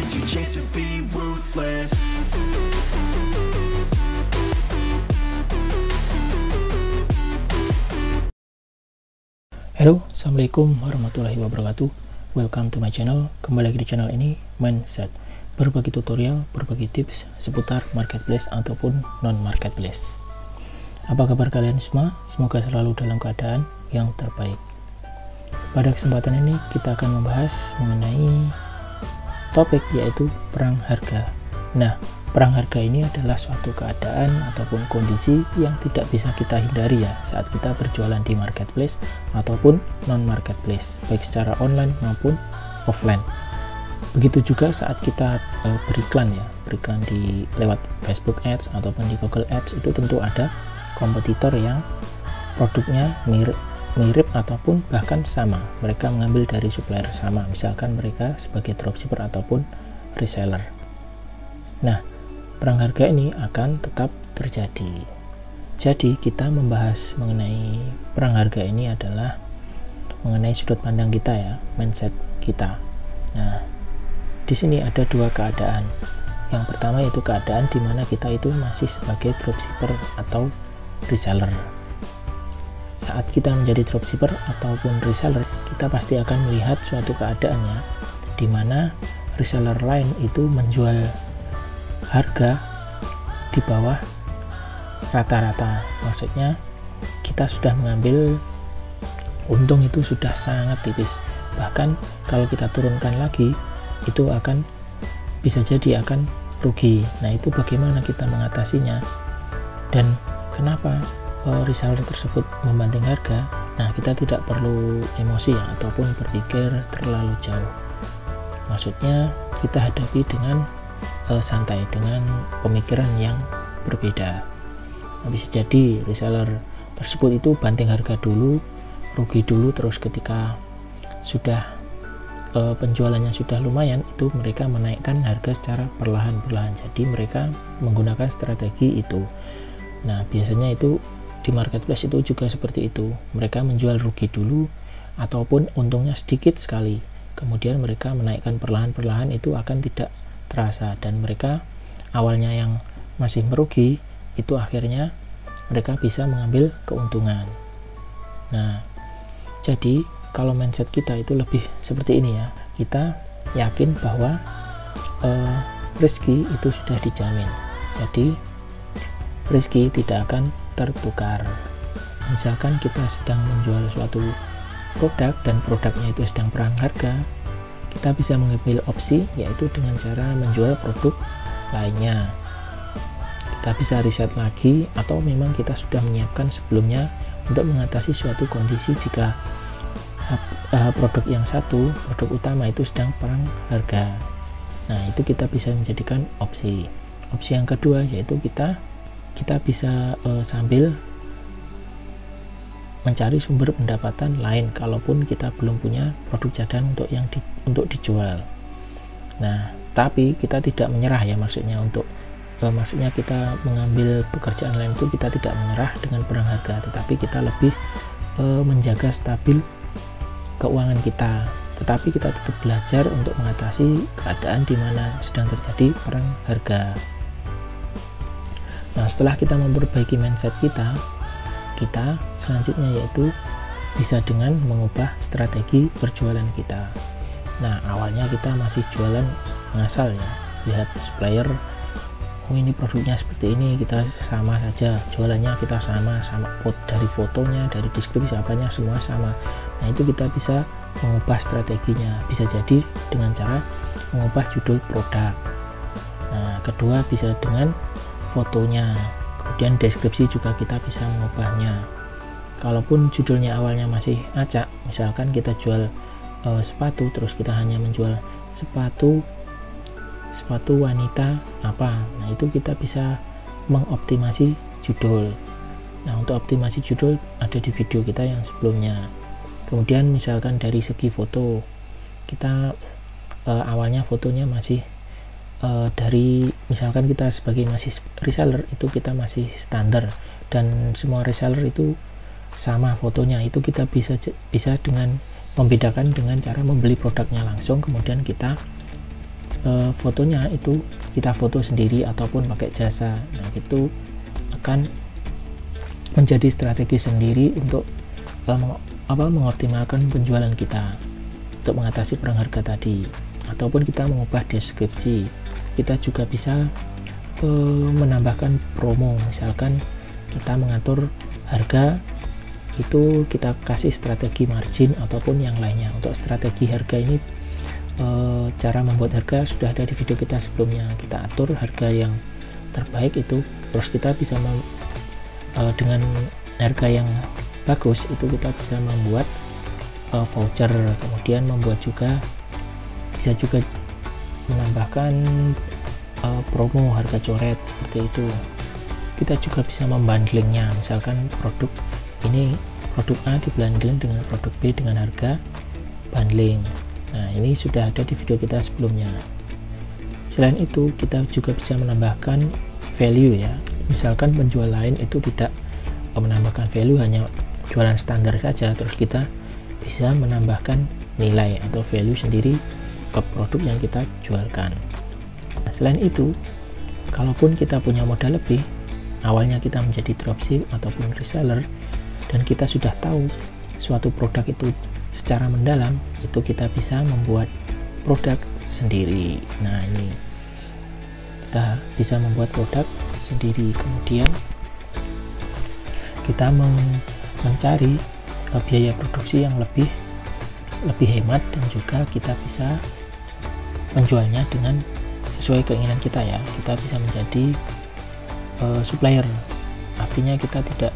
get your chance to be ruthless. Halo, assalamualaikum warahmatullahi wabarakatuh. Welcome to my channel. Kembali lagi di channel ini, Mindset. Berbagi tutorial, berbagi tips seputar marketplace ataupun non marketplace. Apa kabar kalian semua? Semoga selalu dalam keadaan yang terbaik. Pada kesempatan ini kita akan membahas mengenai topik yaitu perang harga. Nah, perang harga ini adalah suatu keadaan ataupun kondisi yang tidak bisa kita hindari ya saat kita berjualan di marketplace ataupun non marketplace, baik secara online maupun offline. Begitu juga saat kita beriklan di lewat Facebook Ads ataupun di Google Ads, itu tentu ada kompetitor yang produknya mirip ataupun bahkan sama. Mereka mengambil dari supplier sama, misalkan mereka sebagai dropshipper ataupun reseller. Nah, perang harga ini akan tetap terjadi. Jadi kita membahas mengenai perang harga ini adalah mengenai sudut pandang kita ya, mindset kita. Nah, di sini ada dua keadaan. Yang pertama yaitu keadaan di mana kita itu masih sebagai dropshipper atau reseller. Saat kita menjadi dropshipper ataupun reseller, kita pasti akan melihat suatu keadaannya di mana reseller lain itu menjual harga di bawah rata-rata. Maksudnya kita sudah mengambil untung itu sudah sangat tipis. Bahkan kalau kita turunkan lagi itu akan bisa jadi akan rugi. Nah, itu bagaimana kita mengatasinya dan kenapa reseller tersebut membanting harga? Nah, kita tidak perlu emosi ya, ataupun berpikir terlalu jauh. Maksudnya kita hadapi dengan santai, dengan pemikiran yang berbeda. Nah, bisa jadi reseller tersebut itu banting harga dulu, rugi dulu, terus ketika sudah penjualannya sudah lumayan, itu mereka menaikkan harga secara perlahan-lahan. Jadi mereka menggunakan strategi itu. Nah, biasanya itu di marketplace itu juga seperti itu. Mereka menjual rugi dulu ataupun untungnya sedikit sekali, kemudian mereka menaikkan perlahan-perlahan, itu akan tidak terasa, dan mereka awalnya yang masih merugi itu akhirnya mereka bisa mengambil keuntungan. Nah, jadi kalau mindset kita itu lebih seperti ini ya, kita yakin bahwa rezeki itu sudah dijamin. Jadi rezeki tidak akan tertukar. Misalkan kita sedang menjual suatu produk dan produknya itu sedang perang harga, kita bisa mengambil opsi yaitu dengan cara menjual produk lainnya. Kita bisa riset lagi atau memang kita sudah menyiapkan sebelumnya untuk mengatasi suatu kondisi jika produk yang satu, produk utama itu sedang perang harga. Nah, itu kita bisa menjadikan opsi. Opsi yang kedua yaitu kita bisa sambil mencari sumber pendapatan lain kalaupun kita belum punya produk cadangan untuk dijual. Nah, tapi kita tidak menyerah ya, maksudnya maksudnya kita mengambil pekerjaan lain itu kita tidak menyerah dengan perang harga, tetapi kita lebih menjaga stabil keuangan kita, tetapi kita tetap belajar untuk mengatasi keadaan di mana sedang terjadi perang harga. Nah, setelah kita memperbaiki mindset kita selanjutnya yaitu bisa dengan mengubah strategi berjualan kita. Nah, awalnya kita masih jualan ngasal ya, lihat supplier, oh ini produknya seperti ini, kita sama saja, jualannya kita sama dari fotonya, dari deskripsi apanya semua sama. Nah, itu kita bisa mengubah strateginya, bisa jadi dengan cara mengubah judul produk. Nah, kedua bisa dengan fotonya, kemudian deskripsi juga kita bisa mengubahnya. Kalaupun judulnya awalnya masih acak, misalkan kita jual sepatu, terus kita hanya menjual sepatu wanita apa, nah itu kita bisa mengoptimasi judul. Nah, untuk optimasi judul ada di video kita yang sebelumnya. Kemudian misalkan dari segi foto, kita awalnya fotonya masih dari misalkan kita sebagai masih reseller itu kita masih standar dan semua reseller itu sama fotonya, itu kita bisa dengan membedakan dengan cara membeli produknya langsung, kemudian kita fotonya itu kita foto sendiri ataupun pakai jasa. Nah, itu akan menjadi strategi sendiri untuk mengoptimalkan penjualan kita untuk mengatasi perang harga tadi. Ataupun kita mengubah deskripsi, kita juga bisa menambahkan promo. Misalkan kita mengatur harga itu kita kasih strategi margin ataupun yang lainnya. Untuk strategi harga ini cara membuat harga sudah ada di video kita sebelumnya. Kita atur harga yang terbaik itu, terus kita bisa dengan harga yang bagus itu kita bisa membuat voucher, kemudian membuat juga bisa juga menambahkan promo harga coret seperti itu. Kita juga bisa membundlingnya, misalkan produk ini, produk A dibundling dengan produk B dengan harga bundling. Nah, ini sudah ada di video kita sebelumnya. Selain itu, kita juga bisa menambahkan value ya. Misalkan penjual lain itu tidak menambahkan value, hanya jualan standar saja, terus kita bisa menambahkan nilai atau value sendiri ke produk yang kita jualkan. Nah, selain itu, kalaupun kita punya modal lebih, awalnya kita menjadi dropship ataupun reseller, dan kita sudah tahu suatu produk itu secara mendalam, itu kita bisa membuat produk sendiri. Nah, ini kita bisa membuat produk sendiri, kemudian kita mencari biaya produksi yang lebih hemat, dan juga kita bisa menjualnya dengan sesuai keinginan kita ya. Kita bisa menjadi supplier, artinya kita tidak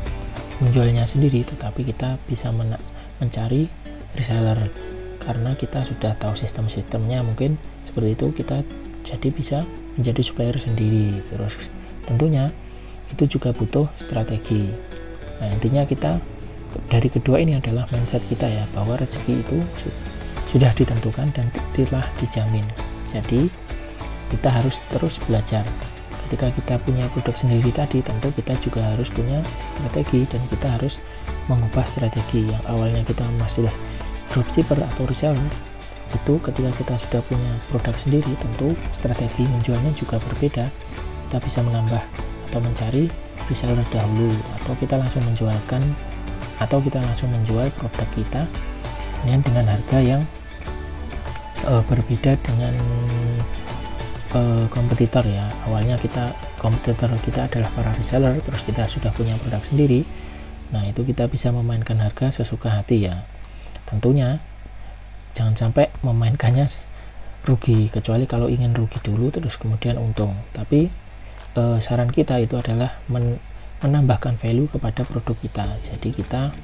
menjualnya sendiri, tetapi kita bisa mencari reseller karena kita sudah tahu sistem-sistemnya, mungkin seperti itu. Kita jadi bisa menjadi supplier sendiri. Terus tentunya itu juga butuh strategi. Nah, intinya kita dari kedua ini adalah mindset kita ya, bahwa rezeki itu sudah ditentukan dan telah dijamin. Jadi kita harus terus belajar. Ketika kita punya produk sendiri tadi, tentu kita juga harus punya strategi, dan kita harus mengubah strategi yang awalnya kita masih dropshipper atau reseller. Itu ketika kita sudah punya produk sendiri, tentu strategi menjualnya juga berbeda. Kita bisa menambah atau mencari reseller dahulu, atau kita langsung menjual produk kita dengan harga yang berbeda dengan kompetitor ya. Awalnya kompetitor kita adalah para reseller, terus kita sudah punya produk sendiri. Nah, itu kita bisa memainkan harga sesuka hati ya. Tentunya jangan sampai memainkannya rugi, kecuali kalau ingin rugi dulu terus kemudian untung. Tapi saran kita itu adalah menambahkan value kepada produk kita. Jadi kita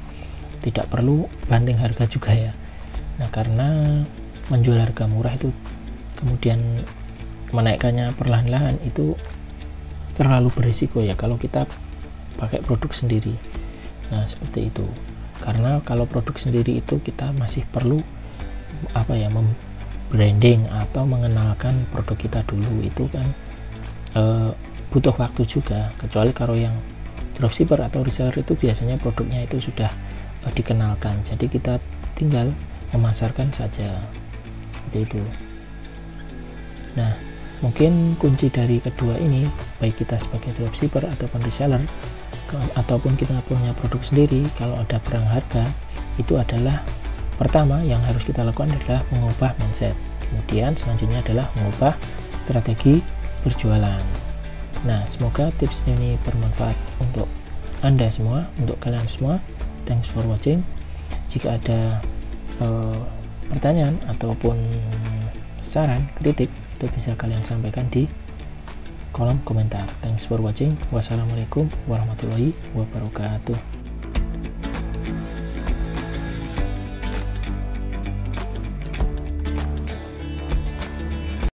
tidak perlu banting harga juga ya. Nah, karena menjual harga murah itu kemudian menaikkannya perlahan-lahan itu terlalu berisiko ya kalau kita pakai produk sendiri. Nah, seperti itu. Karena kalau produk sendiri itu kita masih perlu branding atau mengenalkan produk kita dulu, itu kan butuh waktu juga. Kecuali kalau yang dropshipper atau reseller itu biasanya produknya itu sudah dikenalkan, jadi kita tinggal memasarkan saja, seperti itu. Nah, mungkin kunci dari kedua ini, baik kita sebagai dropshipper ataupun reseller, ataupun kita punya produk sendiri, kalau ada perang harga, itu adalah pertama yang harus kita lakukan adalah mengubah mindset. Kemudian selanjutnya adalah mengubah strategi berjualan. Nah, semoga tips ini bermanfaat untuk Anda semua, untuk kalian semua. Thanks for watching. Jika ada pertanyaan ataupun saran, kritik, itu bisa kalian sampaikan di kolom komentar. Thanks for watching. Wassalamualaikum warahmatullahi wabarakatuh.